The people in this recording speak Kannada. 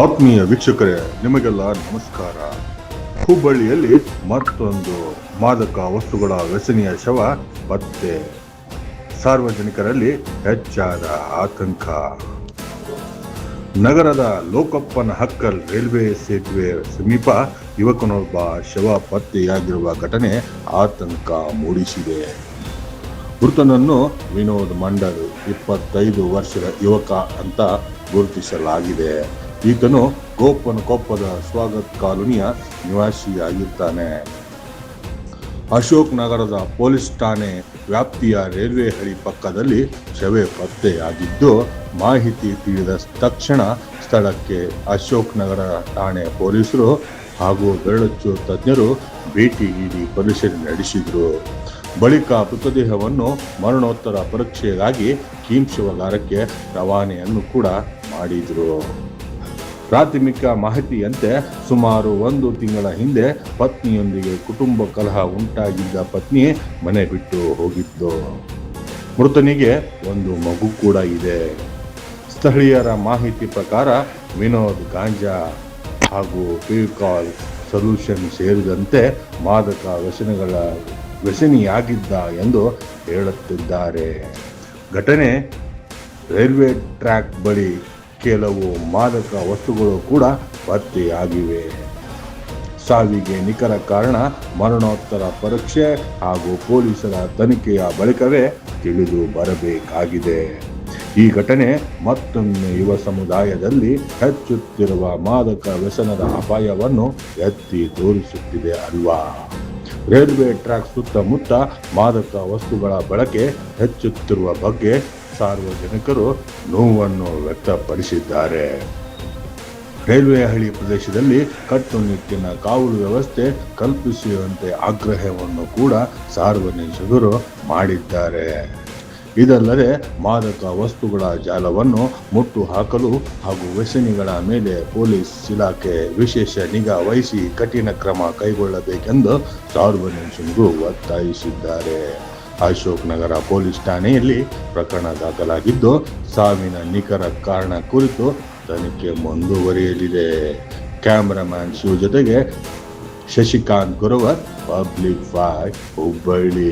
ಆತ್ಮೀಯ ವೀಕ್ಷಕರೇ, ನಿಮಗೆಲ್ಲ ನಮಸ್ಕಾರ. ಹುಬ್ಬಳ್ಳಿಯಲ್ಲಿ ಮತ್ತೊಂದು ಮಾದಕ ವಸ್ತುಗಳ ವ್ಯಸನಿಯ ಶವ ಪತ್ತೆ. ಸಾರ್ವಜನಿಕರಲ್ಲಿ ಹೆಚ್ಚಾದ ಆತಂಕ. ನಗರದ ಲೋಕಪ್ಪನಹಕ್ಕಲ್ ರೈಲ್ವೆ ಸೇತುವೆ ಸಮೀಪ ಯುವಕನೊಬ್ಬ ಶವ ಪತ್ತೆಯಾಗಿರುವ ಘಟನೆ ಆತಂಕ ಮೂಡಿಸಿದೆ. ಮೃತನನ್ನು ವಿನೋದ್ ಮಂಡಲ್ 25 ವರ್ಷದ ಯುವಕ ಅಂತ ಗುರುತಿಸಲಾಗಿದೆ. ಈತನು ಗೋಪನಕೊಪ್ಪದ ಸ್ವಾಗತ್ ಕಾಲೋನಿಯ ನಿವಾಸಿಯಾಗಿರ್ತಾನೆ. ಅಶೋಕ್ ನಗರದ ಪೊಲೀಸ್ ಠಾಣೆ ವ್ಯಾಪ್ತಿಯ ರೈಲ್ವೆ ಹಳಿ ಪಕ್ಕದಲ್ಲಿ ಶವ ಪತ್ತೆಯಾಗಿದ್ದು, ಮಾಹಿತಿ ತಿಳಿದ ತಕ್ಷಣ ಸ್ಥಳಕ್ಕೆ ಅಶೋಕ್ ನಗರ ಠಾಣೆ ಪೊಲೀಸರು ಹಾಗೂ ಬೆರಳಚ್ಚು ತಜ್ಞರು ಭೇಟಿ ನೀಡಿ ಪರಿಶೀಲನೆ ನಡೆಸಿದರು. ಬಳಿಕ ಮೃತದೇಹವನ್ನು ಮರಣೋತ್ತರ ಪರೀಕ್ಷೆಗಾಗಿ ಕಿಮ್ಸ್ ಶವಾಗಾರಕ್ಕೆ ರವಾನೆಯನ್ನು ಕೂಡ ಮಾಡಿದರು. ಪ್ರಾಥಮಿಕ ಮಾಹಿತಿಯಂತೆ ಸುಮಾರು 1 ತಿಂಗಳ ಹಿಂದೆ ಪತ್ನಿಯೊಂದಿಗೆ ಕುಟುಂಬ ಕಲಹ ಉಂಟಾಗಿದ್ದ ಪತ್ನಿ ಮನೆ ಬಿಟ್ಟು ಹೋಗಿದ್ದು. ಮೃತನಿಗೆ ಒಂದು ಮಗು ಕೂಡ ಇದೆ. ಸ್ಥಳೀಯರ ಮಾಹಿತಿ ಪ್ರಕಾರ ವಿನೋದ್ ಗಾಂಜಾ ಹಾಗೂ ಫೆವಿಕಾಲ್ ಸೊಲ್ಯೂಷನ್ ಸೇರಿದಂತೆ ಮಾದಕ ವ್ಯಸನಿಯಾಗಿದ್ದ ಎಂದು ಹೇಳುತ್ತಿದ್ದಾರೆ. ಘಟನೆ ರೈಲ್ವೆ ಟ್ರ್ಯಾಕ್ ಬಳಿ ಕೆಲವು ಮಾದಕ ವಸ್ತುಗಳು ಕೂಡ ಪತ್ತೆಯಾಗಿವೆ. ಸಾವಿಗೆ ನಿಖರ ಕಾರಣ ಮರಣೋತ್ತರ ಪರೀಕ್ಷೆ ಹಾಗೂ ಪೊಲೀಸರ ತನಿಖೆಯ ಬಳಿಕವೇ ತಿಳಿದು ಬರಬೇಕಾಗಿದೆ. ಈ ಘಟನೆ ಮತ್ತೊಮ್ಮೆ ಯುವ ಸಮುದಾಯದಲ್ಲಿ ಹೆಚ್ಚುತ್ತಿರುವ ಮಾದಕ ವ್ಯಸನದ ಅಪಾಯವನ್ನು ಎತ್ತಿ ತೋರಿಸುತ್ತಿದೆ ಅಲ್ವಾ. ರೈಲ್ವೆ ಟ್ರ್ಯಾಕ್ ಸುತ್ತಮುತ್ತ ಮಾದಕ ವಸ್ತುಗಳ ಬಳಕೆ ಹೆಚ್ಚುತ್ತಿರುವ ಬಗ್ಗೆ ಸಾರ್ವಜನಿಕರು ನೋವನ್ನು ವ್ಯಕ್ತಪಡಿಸಿದ್ದಾರೆ. ರೈಲ್ವೆ ಹಳಿ ಪ್ರದೇಶದಲ್ಲಿ ಕಟ್ಟುನಿಟ್ಟಿನ ಕಾವಲು ವ್ಯವಸ್ಥೆ ಕಲ್ಪಿಸುವಂತೆ ಆಗ್ರಹವನ್ನು ಕೂಡ ಸಾರ್ವಜನಿಕರು ಮಾಡಿದ್ದಾರೆ. ಇದಲ್ಲದೆ ಮಾದಕ ವಸ್ತುಗಳ ಜಾಲವನ್ನು ಮುಟ್ಟು ಹಾಕಲು ಹಾಗೂ ವ್ಯಸನಿಗಳ ಮೇಲೆ ಪೊಲೀಸ್ ಇಲಾಖೆ ವಿಶೇಷ ನಿಗಾ ವಹಿಸಿ ಕಠಿಣ ಕ್ರಮ ಕೈಗೊಳ್ಳಬೇಕೆಂದು ಸಾರ್ವಜನಿಕರು ಒತ್ತಾಯಿಸಿದ್ದಾರೆ. ಅಶೋಕ್ ನಗರ ಪೊಲೀಸ್ ಠಾಣೆಯಲ್ಲಿ ಪ್ರಕರಣ ದಾಖಲಾಗಿದ್ದು, ಸಾವಿನ ನಿಖರ ಕಾರಣ ಕುರಿತು ತನಿಖೆ ಮುಂದುವರಿಯಲಿದೆ. ಕ್ಯಾಮರಾಮ್ಯಾನ್ ಶಿವ ಜೊತೆಗೆ ಶಶಿಕಾಂತ್ ಗುರವರ್, ಪಬ್ಲಿಕ್ 5 ಹುಬ್ಬಳ್ಳಿ.